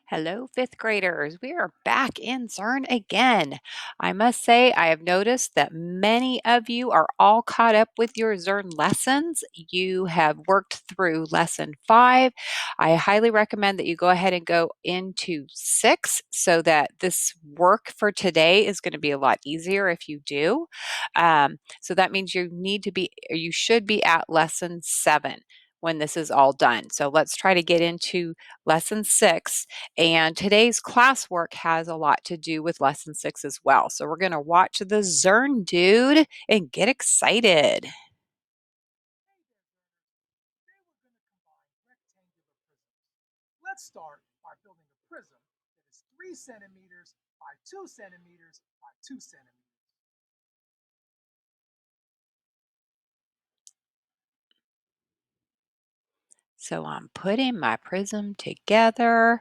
Hello, fifth graders. We are back in Zearn again. I must say, I have noticed that many of you are all caught up with your Zearn lessons. You have worked through lesson 5. I highly recommend that you go ahead and go into 6 so that this work for today is going to be a lot easier if you do. So that means you should be at lesson 7 when this is all done. So let's try to get into lesson 6. And today's classwork has a lot to do with lesson 6 as well. So we're going to watch the Zearn dude and get excited. Let's start by building a prism that is 3 centimeters by 2 centimeters by 2 centimeters. So I'm putting my prism together.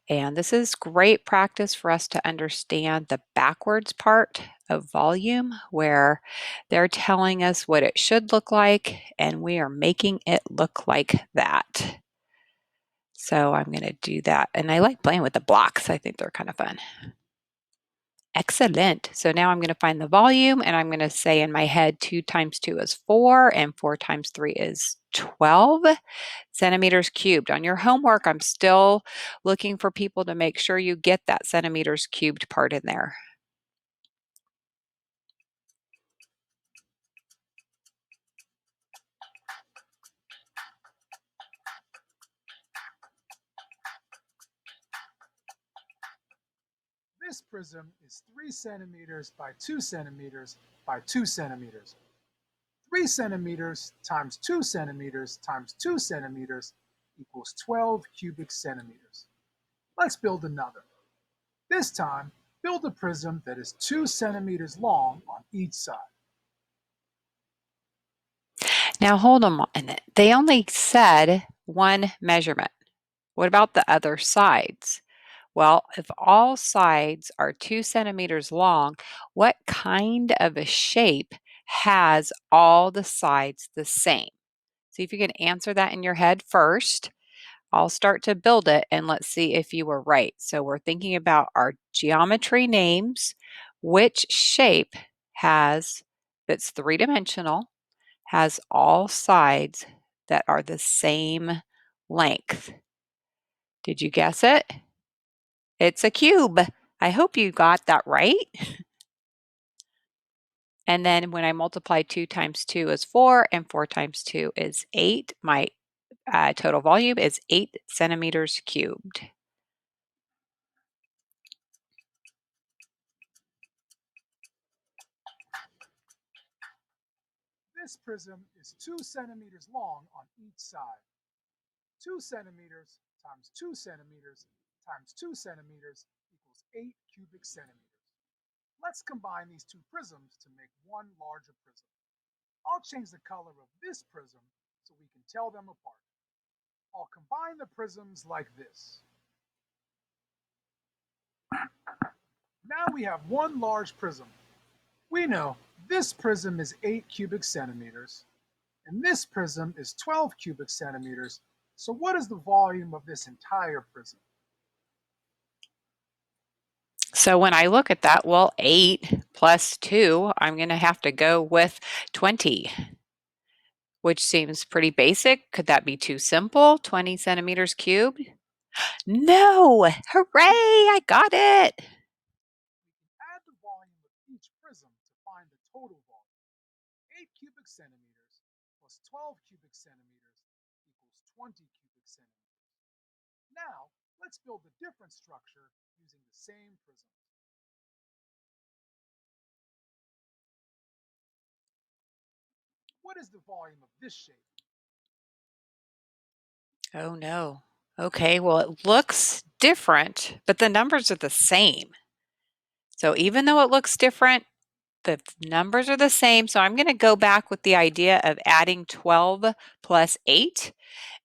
And this is great practice for us to understand the backwards part of volume, where they're telling us what it should look like, and we are making it look like that. So I'm going to do that. And I like playing with the blocks. I think they're kind of fun. Excellent. So now I'm going to find the volume, and I'm going to say in my head 2 times 2 is 4 and 4 times 3 is 12 centimeters cubed. On your homework, I'm still looking for people to make sure you get that centimeters cubed part in there. This prism is 3 centimeters by 2 centimeters by 2 centimeters. 3 centimeters times 2 centimeters times 2 centimeters equals 12 cubic centimeters. Let's build another. This time, build a prism that is 2 centimeters long on each side. Now hold on a minute. They only said one measurement. What about the other sides? Well, if all sides are 2 centimeters long, what kind of a shape has all the sides the same? See if you can answer that in your head first. I'll start to build it and let's see if you were right. So we're thinking about our geometry names. Which shape that's three-dimensional, has all sides that are the same length? Did you guess it? It's a cube. I hope you got that right. And then when I multiply 2 times 2 is 4 and 4 times 2 is 8, my total volume is 8 centimeters cubed. This prism is 2 centimeters long on each side. 2 centimeters times 2 centimeters times 2 centimeters equals 8 cubic centimeters. Let's combine these two prisms to make one larger prism. I'll change the color of this prism so we can tell them apart. I'll combine the prisms like this. Now we have one large prism. We know this prism is 8 cubic centimeters, and this prism is 12 cubic centimeters. So what is the volume of this entire prism? So when I look at that, well, 8 plus 2, I'm going to have to go with 20, which seems pretty basic. Could that be too simple? 20 centimeters cubed? No! Hooray! I got it! We can add the volume of each prism to find the total volume. 8 cubic centimeters plus 12 cubic centimeters equals 20 cubic centimeters. Now, let's build a different structure using the same prisms. What is the volume of this shape? Oh no. Okay, well, it looks different, but the numbers are the same. So even though it looks different, the numbers are the same. So I'm going to go back with the idea of adding 12 plus 8.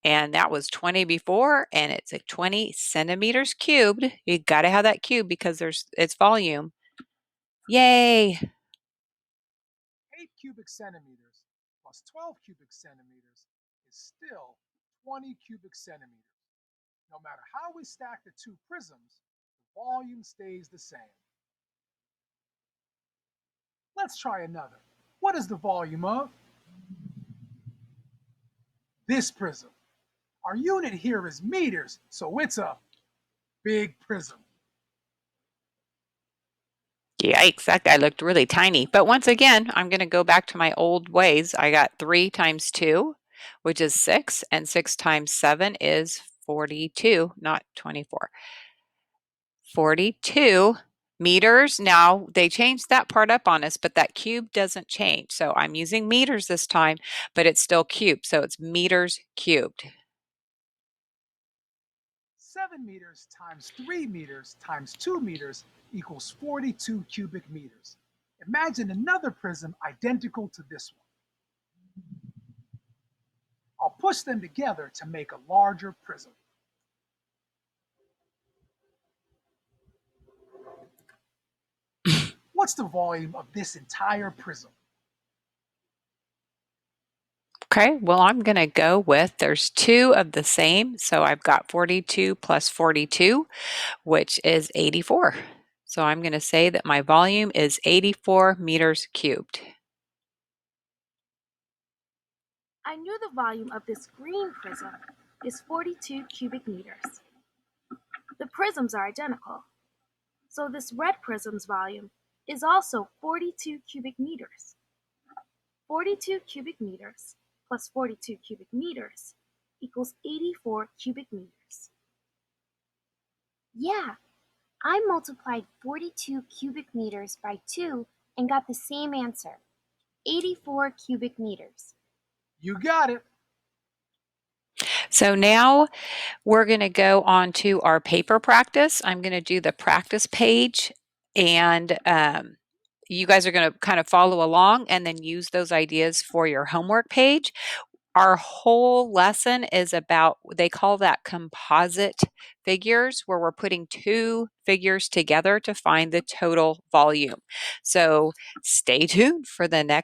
And that was 20 before, and it's a 20 centimeters cubed. You got to have that cube because it's volume. Yay! 8 cubic centimeters plus 12 cubic centimeters is still 20 cubic centimeters. No matter how we stack the two prisms, the volume stays the same. Let's try another. What is the volume of this prism? Our unit here is meters, so it's a big prism. Yikes, that guy looked really tiny. But once again, I'm going to go back to my old ways. I got 3 times 2, which is 6, and 6 times 7 is 42, not 24. 42 meters. Now, they changed that part up on us, but that cube doesn't change. So I'm using meters this time, but it's still cubed. So it's meters cubed. 7 meters times 3 meters times 2 meters equals 42 cubic meters. Imagine another prism identical to this one. I'll push them together to make a larger prism. What's the volume of this entire prism? Okay, well, I'm going to go with there's 2 of the same. So I've got 42 plus 42, which is 84. So I'm going to say that my volume is 84 meters cubed. I knew the volume of this green prism is 42 cubic meters. The prisms are identical, so this red prism's volume is also 42 cubic meters. 42 cubic meters plus 42 cubic meters equals 84 cubic meters. Yeah, I multiplied 42 cubic meters by 2 and got the same answer, 84 cubic meters. You got it. So now we're going to go on to our paper practice. I'm going to do the practice page, and you guys are going to kind of follow along and then use those ideas for your homework page. Our whole lesson is about, they call that composite figures, where we're putting 2 figures together to find the total volume. So stay tuned for the next